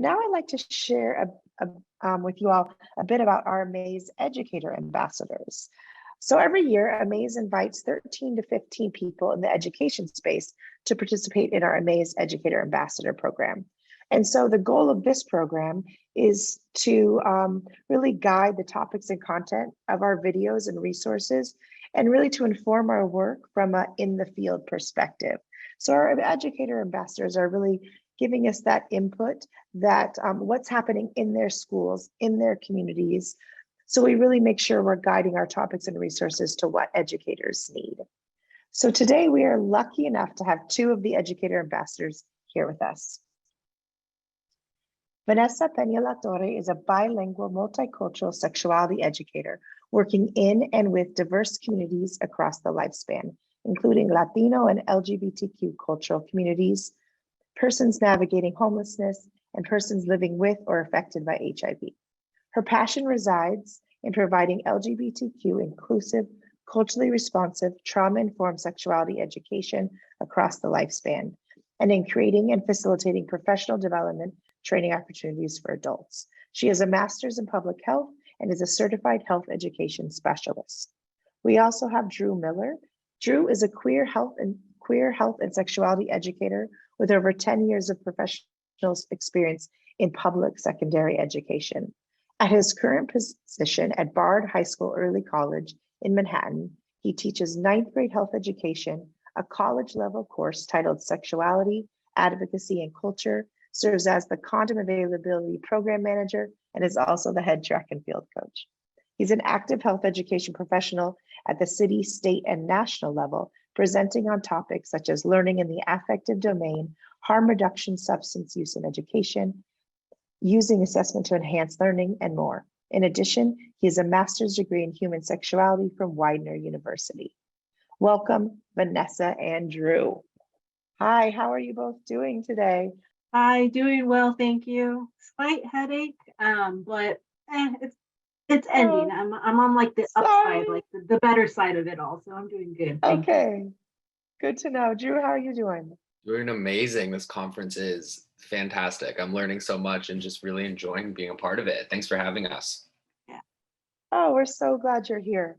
Now I'd like to share with you all a bit about our AMAZE Educator Ambassadors. So every year, AMAZE invites 13 to 15 people in the education space to participate in our AMAZE Educator Ambassador program. And so the goal of this program is to really guide the topics and content of our videos and resources, and really to inform our work from an in-the-field perspective. So our educator ambassadors are really giving us that input, that what's happening in their schools, in their communities. So we really make sure we're guiding our topics and resources to what educators need. So today we are lucky enough to have two of the educator ambassadors here with us. Vanessa Peña-Latorre is a bilingual multicultural sexuality educator working in and with diverse communities across the lifespan, including Latino and LGBTQ cultural communities, persons navigating homelessness, and persons living with or affected by HIV. Her passion resides in providing LGBTQ inclusive, culturally responsive, trauma-informed sexuality education across the lifespan, and in creating and facilitating professional development training opportunities for adults. She has a master's in public health and is a certified health education specialist. We also have Drew Miller. Drew is a queer health and sexuality educator with over 10 years of professional experience in public secondary education. At his current position at Bard High School Early College in Manhattan, he teaches 9th grade health education, a college level course titled Sexuality, Advocacy, and Culture, serves as the condom availability program manager, and is also the head track and field coach. He's an active health education professional at the city, state, and national level, presenting on topics such as learning in the affective domain, harm reduction, substance use in education, using assessment to enhance learning, and more. In addition, he has a master's degree in human sexuality from Widener University. Welcome, Vanessa and Drew. Hi, how are you both doing today? Hi, doing well, thank you. Slight headache, but it's ending. I'm on like the upside, like the better side of it all. So I'm doing good. Okay, good to know. Drew, how are you doing? Doing amazing. This conference is fantastic. I'm learning so much and just really enjoying being a part of it. Thanks for having us. Yeah. Oh, we're so glad you're here.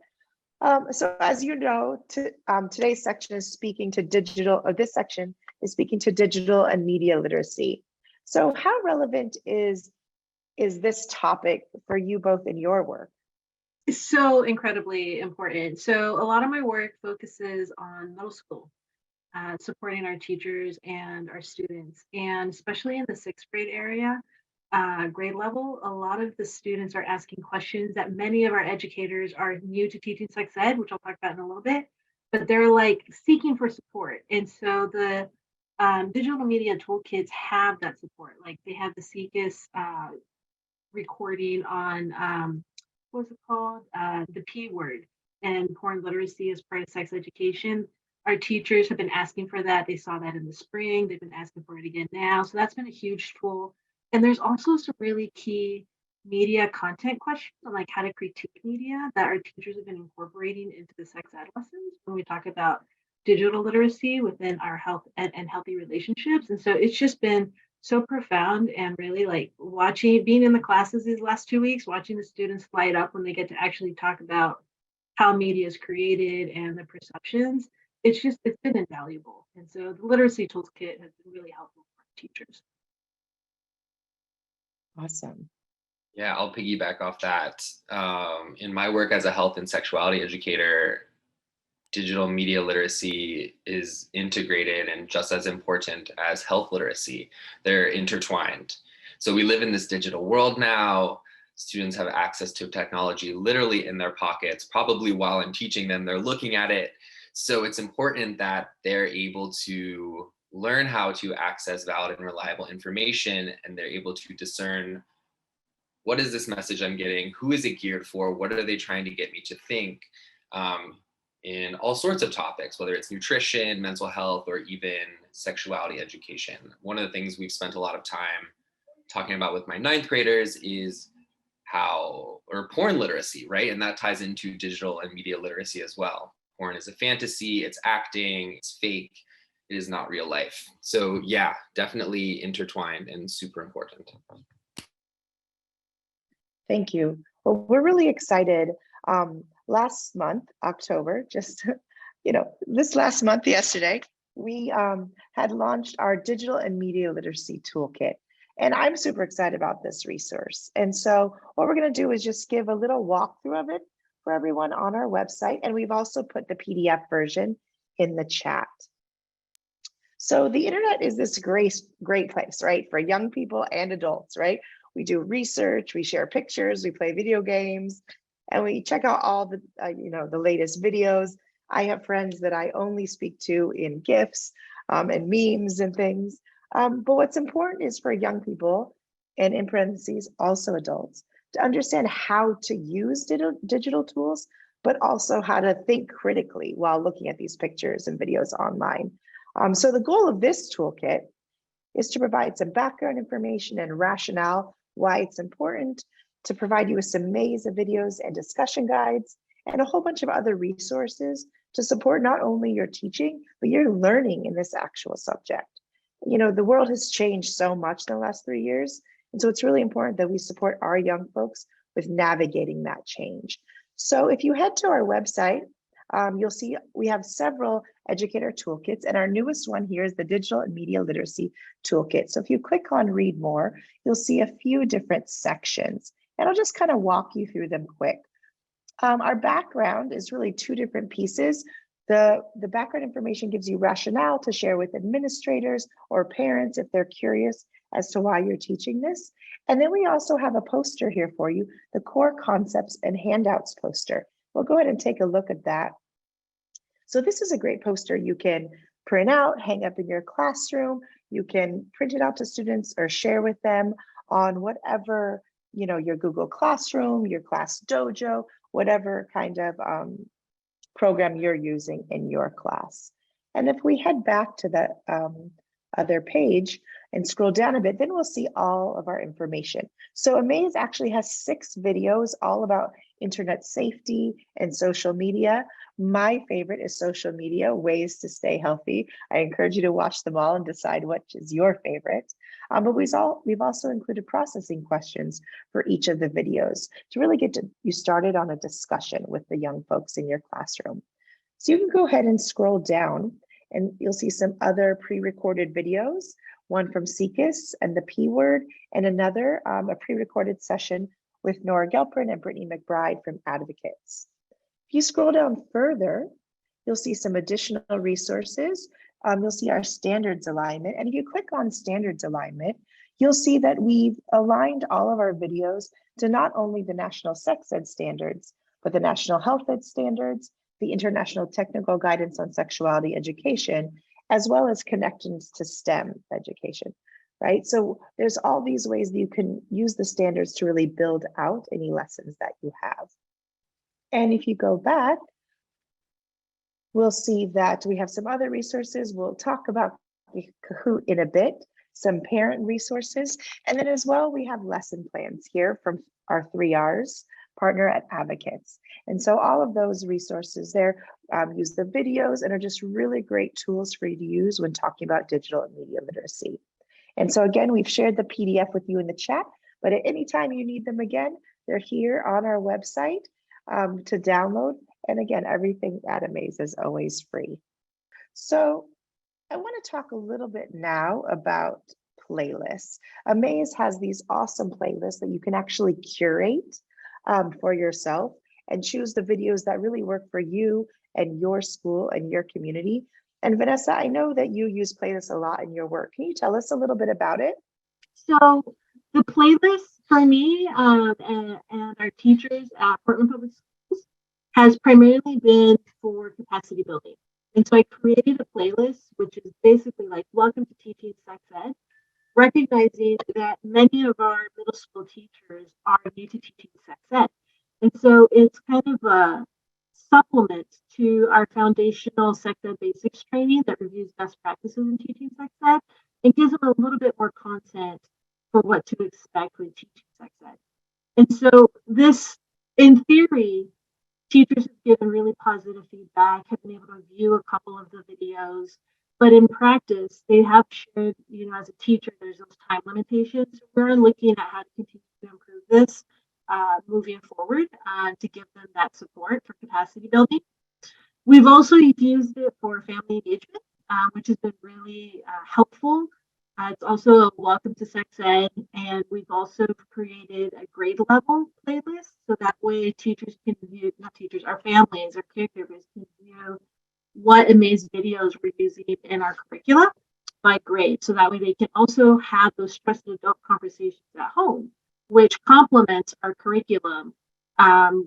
So as you know, today's section is speaking to digital, or this section is speaking to digital and media literacy. So how relevant is this topic for you both in your work? It's so incredibly important. So a lot of my work focuses on middle school, supporting our teachers and our students, and especially in the 6th grade area, grade level, a lot of the students are asking questions that many of our educators are new to teaching sex ed, which I'll talk about in a little bit, but they're like seeking for support. And so the digital media toolkits have that support. Like they have the SEEKUS recording on, what was it called? The P word and porn literacy as part of sex education. Our teachers have been asking for that. They saw that in the spring. They've been asking for it again now. So that's been a huge tool. And there's also some really key media content questions on like how to critique media that our teachers have been incorporating into the sex ed lessons when we talk about digital literacy within our health and healthy relationships. And so it's just been so profound, and really like being in the classes these last 2 weeks, watching the students light up when they get to actually talk about how media is created and the perceptions. It's been invaluable. And so the literacy toolkit has been really helpful for teachers. Awesome. Yeah, I'll piggyback off that. In my work as a health and sexuality educator, digital media literacy is integrated and just as important as health literacy. They're intertwined. So we live in this digital world now. Students have access to technology literally in their pockets. Probably while I'm teaching them, they're looking at it. So it's important that they're able to learn how to access valid and reliable information, and they're able to discern, what is this message I'm getting? Who is it geared for? What are they trying to get me to think? In all sorts of topics, whether it's nutrition, mental health, or even sexuality education. One of the things we've spent a lot of time talking about with my 9th graders is porn literacy, right? And that ties into digital and media literacy as well. Porn is a fantasy, it's acting, it's fake, it is not real life. So yeah, definitely intertwined and super important. Thank you. Well, we're really excited. Last month, October, just, this last month, yesterday, we had launched our digital and media literacy toolkit. And I'm super excited about this resource. And so what we're going to do is just give a little walkthrough of it for everyone on our website. And we've also put the PDF version in the chat. So the internet is this great place, right? For young people and adults, right? We do research, we share pictures, we play video games, and we check out all the, the latest videos. I have friends that I only speak to in GIFs and memes and things. But what's important is for young people, and in parentheses, also adults, to understand how to use digital tools, but also how to think critically while looking at these pictures and videos online. So the goal of this toolkit is to provide some background information and rationale why it's important, to provide you with some maze of videos and discussion guides, and a whole bunch of other resources to support not only your teaching, but your learning in this actual subject. The world has changed so much in the last 3 years, and so it's really important that we support our young folks with navigating that change. So if you head to our website, you'll see we have several educator toolkits, and our newest one here is the Digital and Media Literacy Toolkit. So if you click on Read More, you'll see a few different sections, and I'll just kind of walk you through them quick. Our background is really 2 different pieces. The background information gives you rationale to share with administrators or parents if they're curious as to why you're teaching this. And then we also have a poster here for you, the Core Concepts and Handouts poster. We'll go ahead and take a look at that. So this is a great poster you can print out, hang up in your classroom. You can print it out to students or share with them on whatever, your Google Classroom, your Class Dojo, whatever kind of program you're using in your class. And if we head back to the other page and scroll down a bit, then we'll see all of our information. So AMAZE actually has 6 videos all about internet safety and social media. My favorite is social media, ways to stay healthy. I encourage you to watch them all and decide which is your favorite. But we've also included processing questions for each of the videos to really get you started on a discussion with the young folks in your classroom. So you can go ahead and scroll down and you'll see some other pre-recorded videos, one from CCAS and the P word, and another, a pre-recorded session with Nora Gelprin and Brittany McBride from Advocates. If you scroll down further, you'll see some additional resources. You'll see our standards alignment. And if you click on standards alignment, you'll see that we've aligned all of our videos to not only the National Sex Ed standards, but the National Health Ed standards, the International Technical Guidance on Sexuality Education, as well as connections to STEM education, right? So there's all these ways that you can use the standards to really build out any lessons that you have. And if you go back, we'll see that we have some other resources. We'll talk about Kahoot in a bit, some parent resources, and then as well, we have lesson plans here from our 3 Rs, partner at Advocates. And so all of those resources there use the videos and are just really great tools for you to use when talking about digital and media literacy. And so again, we've shared the PDF with you in the chat, but at any time you need them again, they're here on our website to download. And again, everything at AMAZE is always free. So I want to talk a little bit now about playlists. AMAZE has these awesome playlists that you can actually curate for yourself and choose the videos that really work for you and your school and your community. And Vanessa, I know that you use playlists a lot in your work. Can you tell us a little bit about it? So the playlist for me and our teachers at Portland Public Schools has primarily been for capacity building. And so I created a playlist, which is basically like Welcome to Teaching Sex Ed, recognizing that many of our middle school teachers are new to teaching sex ed. And so it's kind of a supplement to our foundational sex ed basics training that reviews best practices in teaching sex ed and gives them a little bit more content for what to expect when teaching sex ed. And so this, in theory, teachers have given really positive feedback, have been able to view a couple of the videos, But in practice, they have shared, as a teacher, there's those time limitations. We're looking at how to continue to improve this moving forward to give them that support for capacity building. We've also used it for family engagement, which has been really helpful. It's also a welcome to sex ed, and we've also created a grade level playlist so that way teachers can view, not teachers, our families, our caregivers can view what AMAZE videos we're using in our curricula by grade. So that way they can also have those trusted adult conversations at home, which complements our curriculum,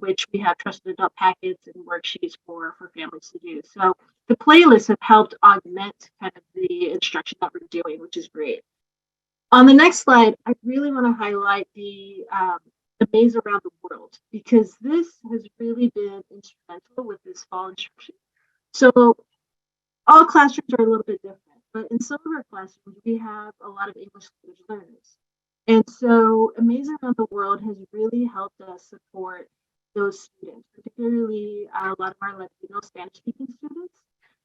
which we have trusted adult packets and worksheets for families to do. So the playlists have helped augment kind of the instruction that we're doing, which is great. On the next slide, I really want to highlight the AMAZE Around the World, because this has really been instrumental with this fall instruction. So all classrooms are a little bit different, but in some of our classrooms, we have a lot of English language learners. And so AMAZE Around the World has really helped us support those students, particularly a lot of our Latino Spanish-speaking students.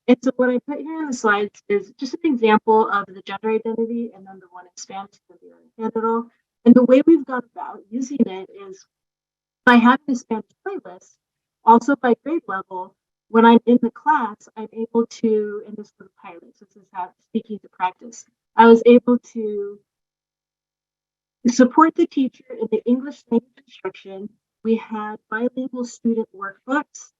And so what I put here in the slides is just an example of the gender identity and then the one in Spanish, and the way we've gone about using it is by having a Spanish playlist, also by grade level. When I'm in the class, I'm able to, and this was a pilot, so this is how speaking to practice, I was able to support the teacher in the English language instruction. We had bilingual student workbooks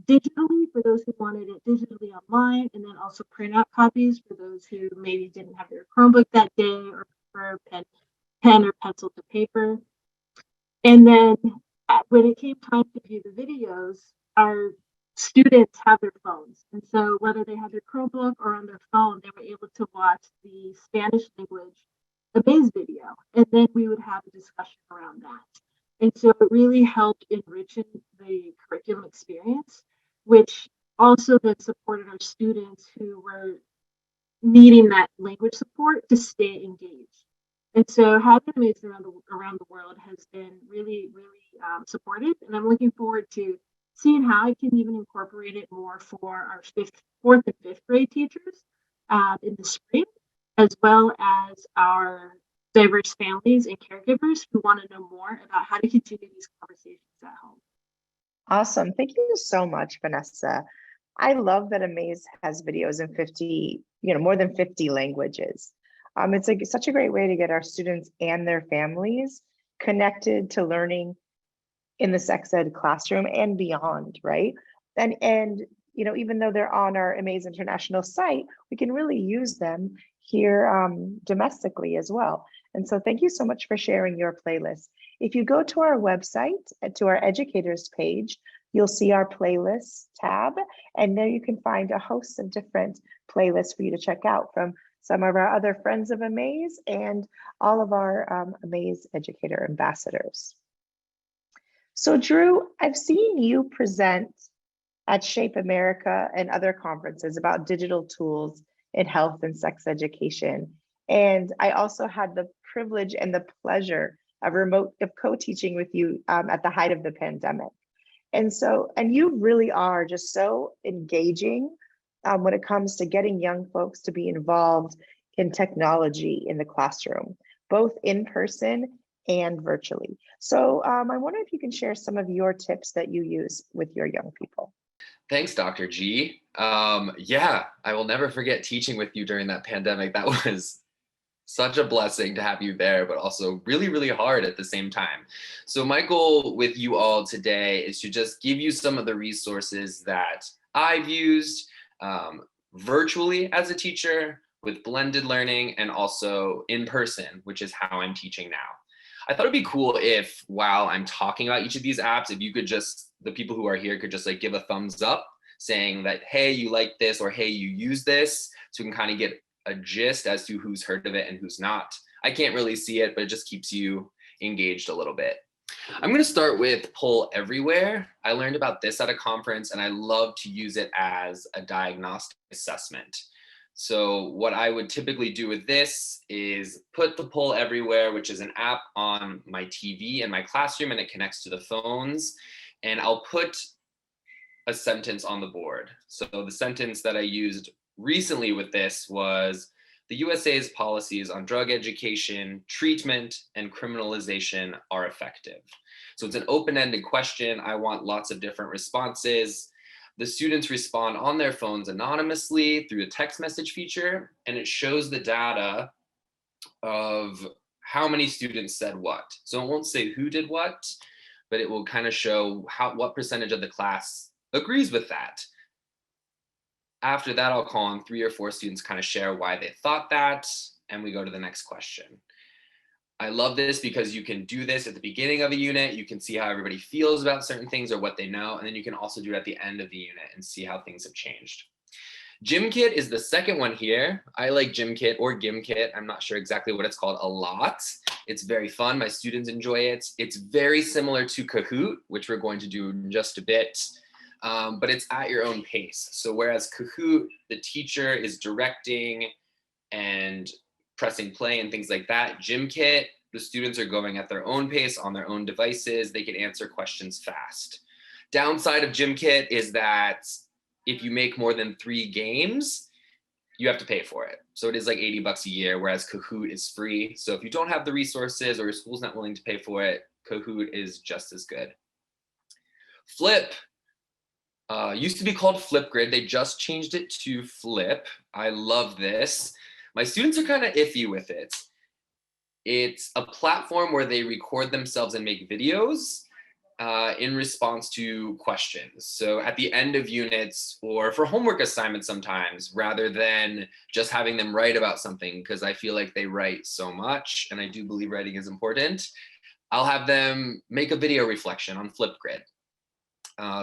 digitally for those who wanted it digitally online, and then also print out copies for those who maybe didn't have their Chromebook that day or prefer pen or pencil to paper. And then when it came time to view the videos, our students have their phones. And so whether they had their Chromebook or on their phone, they were able to watch the Spanish language AMAZE video. And then we would have a discussion around that. And so it really helped enrich the curriculum experience, which also then supported our students who were needing that language support to stay engaged. And so having AMAZE around the world has been really, really supportive. And I'm looking forward to seeing how I can even incorporate it more for our fourth and fifth grade teachers in the spring, as well as our diverse families and caregivers who want to know more about how to continue these conversations at home. Awesome. Thank you so much, Vanessa. I love that AMAZE has videos in 50, more than 50 languages. It's such a great way to get our students and their families connected to learning in the sex ed classroom and beyond, right? And even though they're on our AMAZE International site, we can really use them here domestically as well. And so thank you so much for sharing your playlist. If you go to our website, to our educators page, you'll see our playlists tab, and there you can find a host of different playlists for you to check out from some of our other friends of AMAZE and all of our AMAZE Educator Ambassadors. So Drew, I've seen you present at Shape America and other conferences about digital tools in health and sex education. And I also had the privilege and the pleasure of co-teaching with you at the height of the pandemic. And you really are just so engaging when it comes to getting young folks to be involved in technology in the classroom, both in person and virtually. So I wonder if you can share some of your tips that you use with your young people. Thanks, Dr. G. Yeah, I will never forget teaching with you during that pandemic. That was such a blessing to have you there, but also really, really hard at the same time. So my goal with you all today is to just give you some of the resources that I've used virtually as a teacher with blended learning and also in person, which is how I'm teaching now. I thought it'd be cool if while I'm talking about each of these apps, if you could the people who are here could just give a thumbs up saying that, hey, you like this, or hey, you use this, so we can kind of get a gist as to who's heard of it and who's not. I can't really see it, but it just keeps you engaged a little bit. I'm going to start with Poll Everywhere. I learned about this at a conference and I love to use it as a diagnostic assessment. So what I would typically do with this is put the Poll Everywhere, which is an app on my TV in my classroom, and it connects to the phones. And I'll put a sentence on the board. So the sentence that I used recently with this was the USA's policies on drug education, treatment, and criminalization are effective. So it's an open-ended question. I want lots of different responses. The students respond on their phones anonymously through a text message feature, and it shows the data of how many students said what. So it won't say who did what, but it will kind of show what percentage of the class agrees with that. After that, I'll call on 3 or 4 students, kind of share why they thought that, and we go to the next question. I love this because you can do this at the beginning of a unit. You can see how everybody feels about certain things or what they know, and then you can also do it at the end of the unit and see how things have changed. GymKit is the second one here. I like GymKit or GimKit. I'm not sure exactly what it's called a lot. It's very fun. My students enjoy it. It's very similar to Kahoot, which we're going to do in just a bit, but it's at your own pace. So whereas Kahoot, the teacher is directing and pressing play and things like that, GymKit, the students are going at their own pace on their own devices. They can answer questions fast. Downside of GymKit is that if you make more than 3 games, you have to pay for it. So it is like $80 a year, whereas Kahoot is free. So if you don't have the resources or your school's not willing to pay for it, Kahoot is just as good. Flip used to be called Flipgrid. They just changed it to Flip. I love this. My students are kind of iffy with it. It's a platform where they record themselves and make videos in response to questions. So at the end of units or for homework assignments sometimes, rather than just having them write about something, because I feel like they write so much and I do believe writing is important, I'll have them make a video reflection on Flipgrid.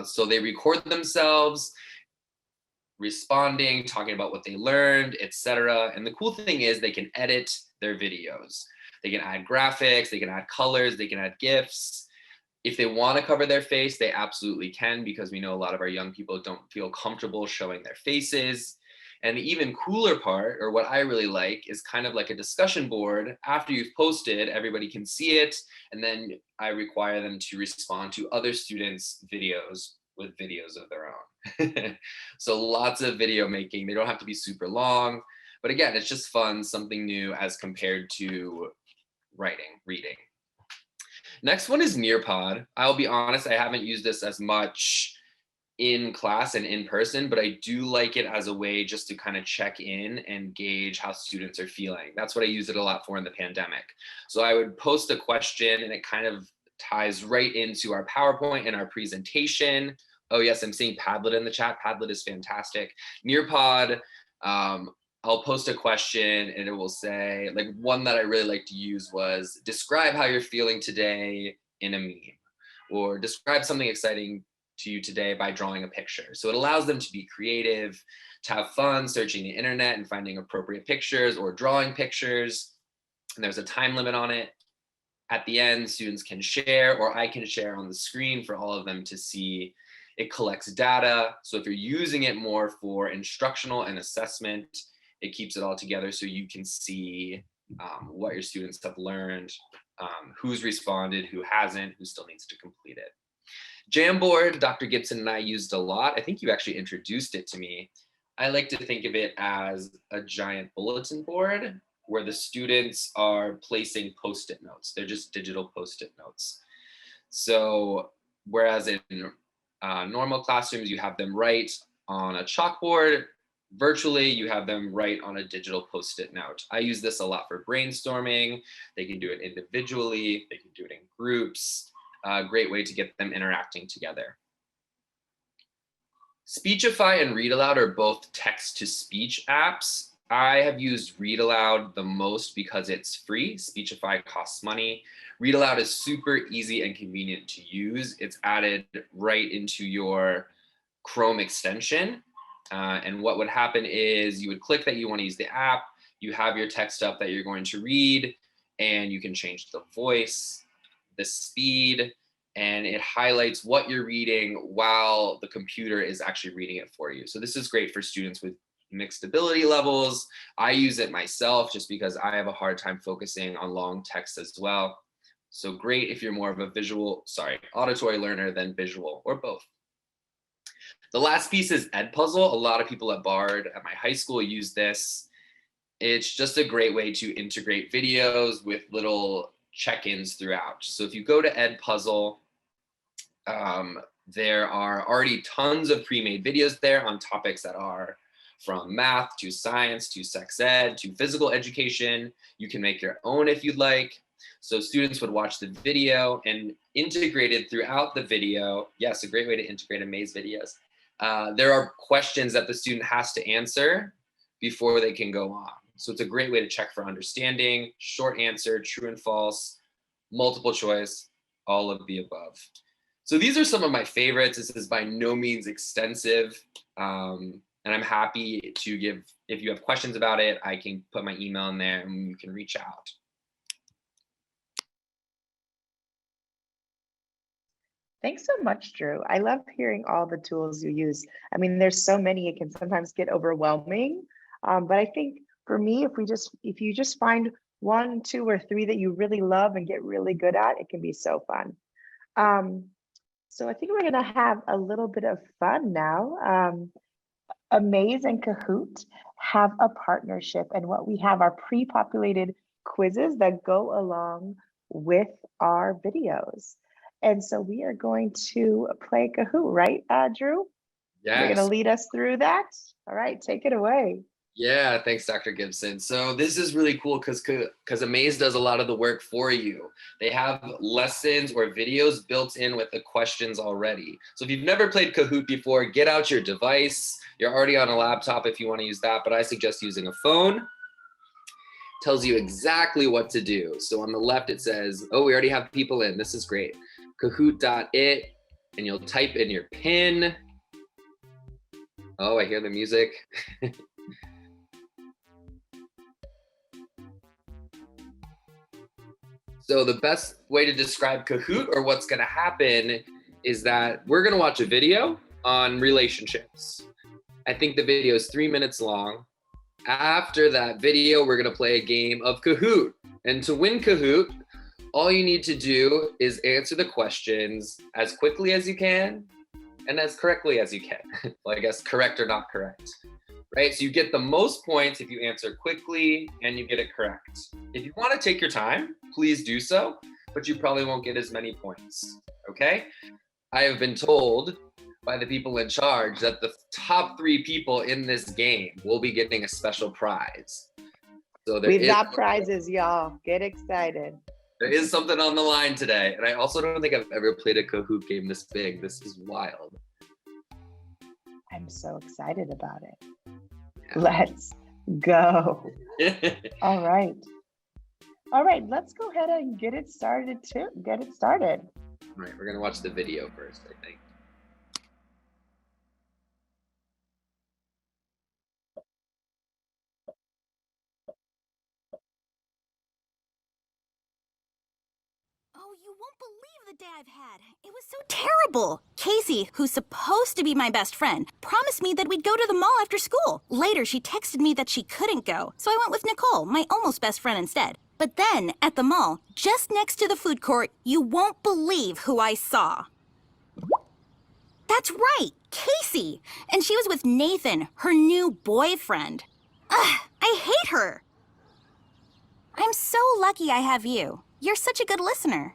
So they record themselves responding, talking about what they learned, etc. And the cool thing is they can edit their videos. They can add graphics, they can add colors, they can add GIFs. If they want to cover their face, they absolutely can, because we know a lot of our young people don't feel comfortable showing their faces. And the even cooler part, or what I really like, is kind of like a discussion board. After you've posted, everybody can see it, and then I require them to respond to other students' videos with videos of their own. So lots of video making. They don't have to be super long, but again, it's just fun, something new as compared to reading. Next one is Nearpod. I'll be honest, I haven't used this as much in class and in person, but I do like it as a way just to kind of check in and gauge how students are feeling. That's what I use it a lot for in the pandemic. So I would post a question and it kind of ties right into our PowerPoint and our presentation. Oh yes, I'm seeing Padlet in the chat. Padlet is fantastic. Nearpod, I'll post a question and it will say, like, one that I really like to use was describe how you're feeling today in a meme, or describe something exciting to you today by drawing a picture. So it allows them to be creative, to have fun searching the internet and finding appropriate pictures or drawing pictures. And there's a time limit on it. At the end, students can share, or I can share on the screen for all of them to see. It collects data. So if you're using it more for instructional and assessment, it keeps it all together so you can see what your students have learned, who's responded, who hasn't, who still needs to complete it. Jamboard, Dr. Gibson and I used a lot. I think you actually introduced it to me. I like to think of it as a giant bulletin board where the students are placing Post-it notes. They're just digital Post-it notes. So whereas in normal classrooms, you have them write on a chalkboard, virtually, you have them write on a digital Post-it note. I use this a lot for brainstorming. They can do it individually. They can do it in groups. Great way to get them interacting together. Speechify and Read Aloud are both text-to-speech apps. I have used Read Aloud the most because it's free. Speechify costs money. Read Aloud is super easy and convenient to use. It's added right into your Chrome extension. And what would happen is you would click that you want to use the app, you have your text up that you're going to read, and you can change the voice, the speed, and it highlights what you're reading while the computer is actually reading it for you. So this is great for students with mixed ability levels. I use it myself just because I have a hard time focusing on long text as well. So great if you're more of a auditory learner than visual, or both. The last piece is Edpuzzle. A lot of people at Bard at my high school use this. It's just a great way to integrate videos with little check-ins throughout. So if you go to Edpuzzle, there are already tons of pre-made videos there on topics that are from math to science to sex ed to physical education. You can make your own if you'd like. So students would watch the video, and integrated throughout the video, yes, a great way to integrate AMAZE videos. There are questions that the student has to answer before they can go on. So it's a great way to check for understanding, short answer, true and false, multiple choice, all of the above. So these are some of my favorites. This is by no means extensive. And I'm happy to give, if you have questions about it, I can put my email in there and you can reach out. Thanks so much, Drew. I love hearing all the tools you use. I mean, there's so many, it can sometimes get overwhelming. But I think for me, if you just find 1, 2, or 3 that you really love and get really good at, it can be so fun. So I think we're gonna have a little bit of fun now. AMAZE and Kahoot have a partnership, and what we have are pre-populated quizzes that go along with our videos. And so we are going to play Kahoot, right, Drew? Yes. You're gonna lead us through that? All right, take it away. Yeah, thanks, Dr. Gibson. So this is really cool because AMAZE does a lot of the work for you. They have lessons or videos built in with the questions already. So if you've never played Kahoot before, get out your device. You're already on a laptop if you want to use that, but I suggest using a phone. Tells you exactly what to do. So on the left, it says, oh, we already have people in. This is great. Kahoot.it, and you'll type in your PIN. Oh, I hear the music. So the best way to describe Kahoot, or what's gonna happen, is that we're gonna watch a video on relationships. I think the video is 3 minutes long. After that video, we're gonna play a game of Kahoot. And to win Kahoot, all you need to do is answer the questions as quickly as you can and as correctly as you can. Well, I guess correct or not correct, right? So you get the most points if you answer quickly and you get it correct. If you want to take your time, please do so, but you probably won't get as many points, okay? I have been told by the people in charge that the top 3 people in this game will be getting a special prize. So We've got prizes, y'all. Get excited. There is something on the line today. And I also don't think I've ever played a Kahoot game this big. This is wild. I'm so excited about it. Yeah. Let's go. All right. All right, let's go ahead and get it started too. Get it started. All right, we're gonna watch the video first, I think. Oh, you won't believe the day I've had. It was so terrible. Casey, who's supposed to be my best friend, promised me that we'd go to the mall after school. Later, she texted me that she couldn't go, so I went with Nicole, my almost best friend, instead. But then, at the mall, just next to the food court, you won't believe who I saw. That's right, Casey! And she was with Nathan, her new boyfriend. Ugh, I hate her! I'm so lucky I have you. You're such a good listener.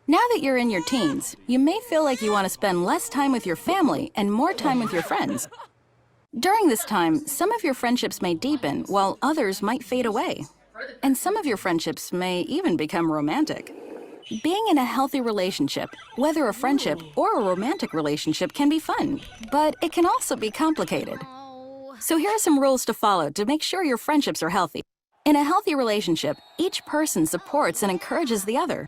Now that you're in your teens, you may feel like you want to spend less time with your family and more time with your friends. During this time, some of your friendships may deepen, while others might fade away. And some of your friendships may even become romantic. Being in a healthy relationship, whether a friendship or a romantic relationship, can be fun, but it can also be complicated. So here are some rules to follow to make sure your friendships are healthy. In a healthy relationship, each person supports and encourages the other.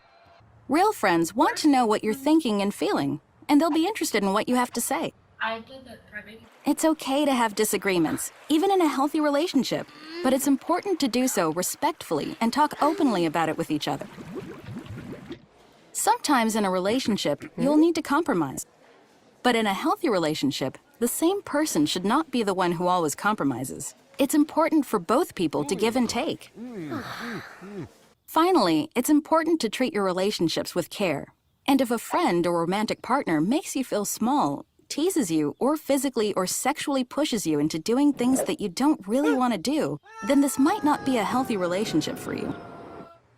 Real friends want to know what you're thinking and feeling, and they'll be interested in what you have to say. It's okay to have disagreements, even in a healthy relationship, but it's important to do so respectfully and talk openly about it with each other. Sometimes in a relationship, you'll need to compromise. But in a healthy relationship, the same person should not be the one who always compromises. It's important for both people to give and take. Finally, it's important to treat your relationships with care. And if a friend or romantic partner makes you feel small, teases you, or physically or sexually pushes you into doing things that you don't really want to do, then this might not be a healthy relationship for you.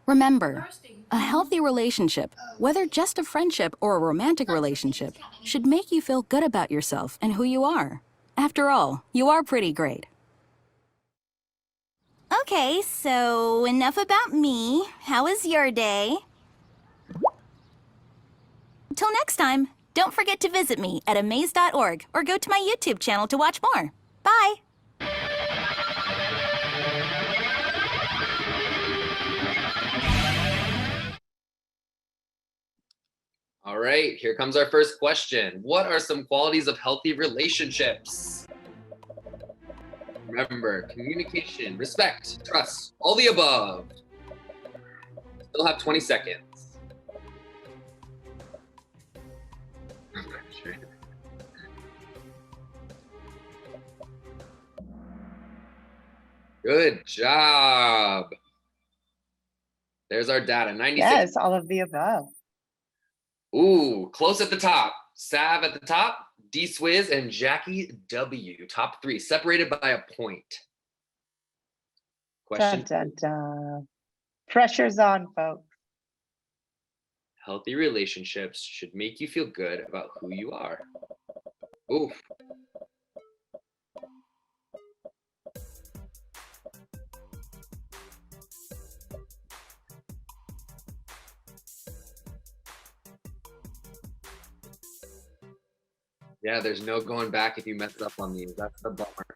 Remember, a healthy relationship, whether just a friendship or a romantic relationship, should make you feel good about yourself and who you are. After all, you are pretty great. Okay, so enough about me. How was your day? Till next time, don't forget to visit me at amaze.org or go to my YouTube channel to watch more. Bye! All right, here comes our first question. What are some qualities of healthy relationships? Remember, communication, respect, trust, all the above. Still have 20 seconds. Good job. There's our data, 96. Yes, all of the above. Ooh, close at the top. Sav at the top, D Swizz and Jackie W. Top 3, separated by a point. Question. Dun, dun, dun. Pressure's on, folks. Healthy relationships should make you feel good about who you are. Oof. Yeah, there's no going back if you mess up on these. That's the bummer.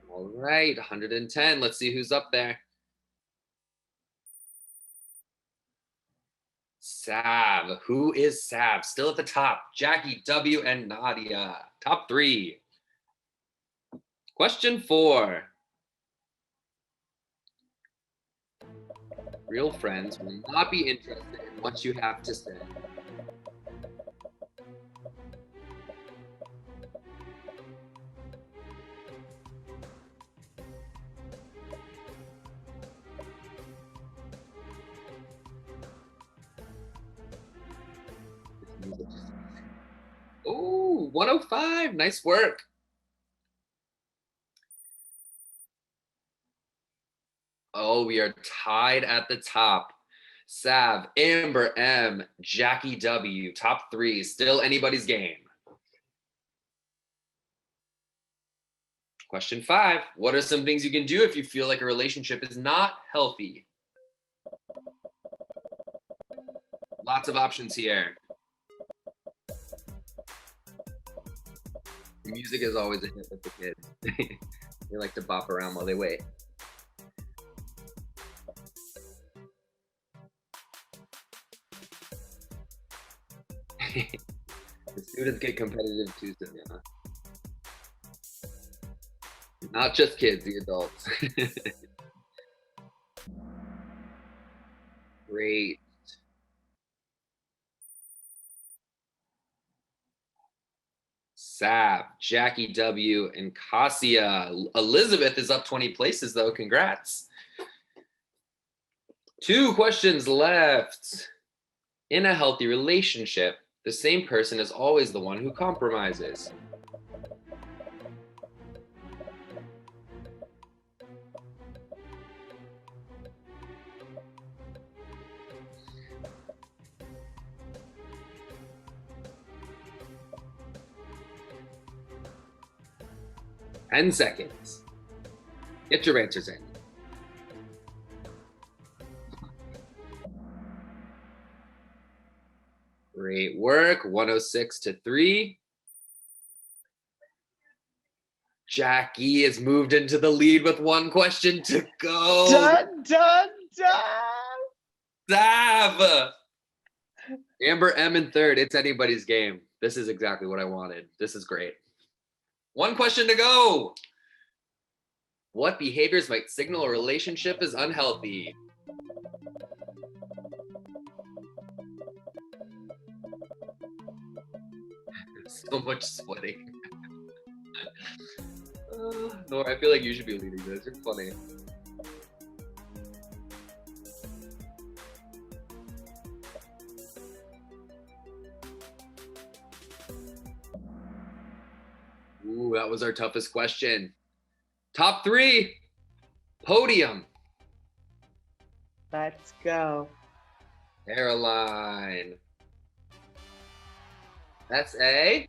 All right, 110. Let's see who's up there. Sav. Who is Sav? Still at the top. Jackie W and Nadia. Top 3. Question 4. Real friends will not be interested in what you have to say. Oh, 105. Nice work. Oh, we are tied at the top. Sav, Amber M, Jackie W, top 3. Still anybody's game. Question 5. What are some things you can do if you feel like a relationship is not healthy? Lots of options here. Music is always a hit with the kids. They like to bop around while they wait. The students get competitive too, Savannah. Not just kids, the adults. Great. Sav, Jackie W, and Cassia. Elizabeth is up 20 places though. Congrats. 2 questions left. In a healthy relationship, the same person is always the one who compromises. Ten seconds. Get your answers in. Great work. 106 to 3. Jackie has moved into the lead with 1 question to go. Dun, dun, dun. Sav. Amber M in 3rd. It's anybody's game. This is exactly what I wanted. This is great. 1 question to go. What behaviors might signal a relationship is unhealthy? So much sweating. Nora, I feel like you should be leading this. You're funny. Ooh, that was our toughest question. Top 3, podium. Let's go. Caroline. That's A.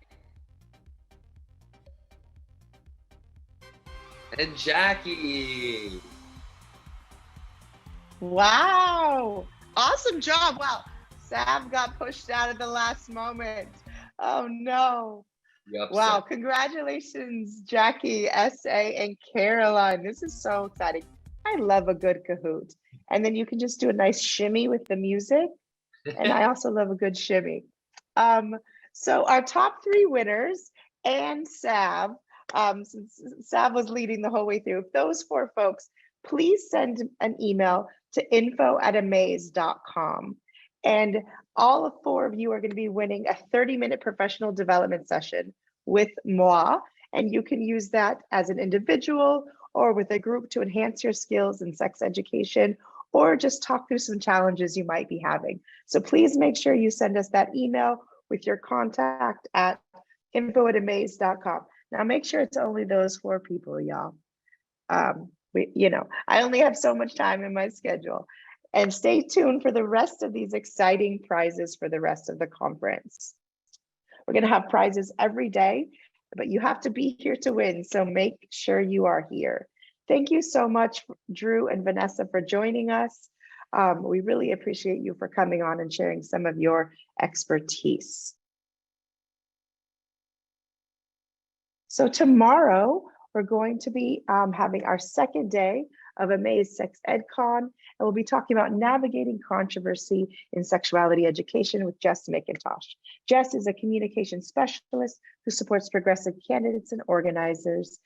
And Jackie. Wow. Awesome job. Wow. Sam got pushed out at the last moment. Oh no. Yep, Wow. so- Congratulations, Jackie, SA, and Caroline. This is so exciting. I love a good Kahoot. And then you can just do a nice shimmy with the music. And I also love a good shimmy. So our top 3 winners and Sav, since Sav was leading the whole way through, if those 4 folks, please send an email to info@amaze.com. And all 4 of you are going to be winning a 30-minute professional development session with moi. And you can use that as an individual or with a group to enhance your skills in sex education, or just talk through some challenges you might be having. So please make sure you send us that email with your contact at info@amaze.com. Now make sure it's only those 4 people, y'all. I only have so much time in my schedule. And stay tuned for the rest of these exciting prizes for the rest of the conference. We're going to have prizes every day, but you have to be here to win. So make sure you are here. Thank you so much, Drew and Vanessa, for joining us. We really appreciate you for coming on and sharing some of your expertise. So tomorrow, we're going to be having our second day of AMAZE Sex EdCon, and we'll be talking about navigating controversy in sexuality education with Jess McIntosh. Jess is a communication specialist who supports progressive candidates and organizers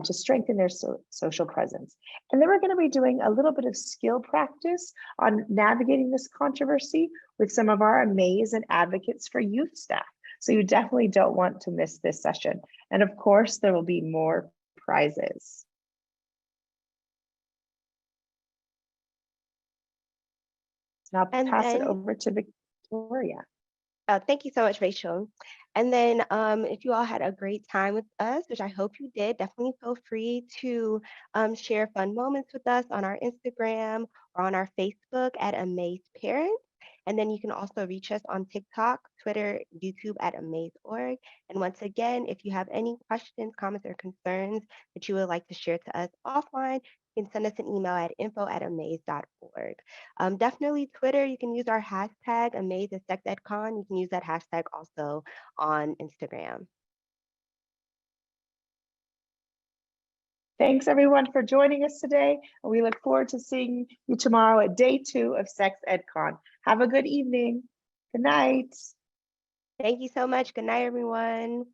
to strengthen their social presence. And then we're going to be doing a little bit of skill practice on navigating this controversy with some of our AMAZE and advocates for youth staff. So you definitely don't want to miss this session. And of course, there will be more prizes. Now And pass it then- over to Victoria. Thank you so much, Rachel. And then if you all had a great time with us, which I hope you did, definitely feel free to share fun moments with us on our Instagram or on our Facebook at Amaze Parents. And then you can also reach us on TikTok, Twitter, YouTube at AMAZE.org. And once again, if you have any questions, comments, or concerns that you would like to share to us offline, you can send us an email at info@amaze.org. Definitely Twitter, you can use our hashtag AmazeSexEdCon. You can use that hashtag also on Instagram. Thanks everyone for joining us today. And we look forward to seeing you tomorrow at day 2 of Sex EdCon. Have a good evening. Good night. Thank you so much. Good night, everyone.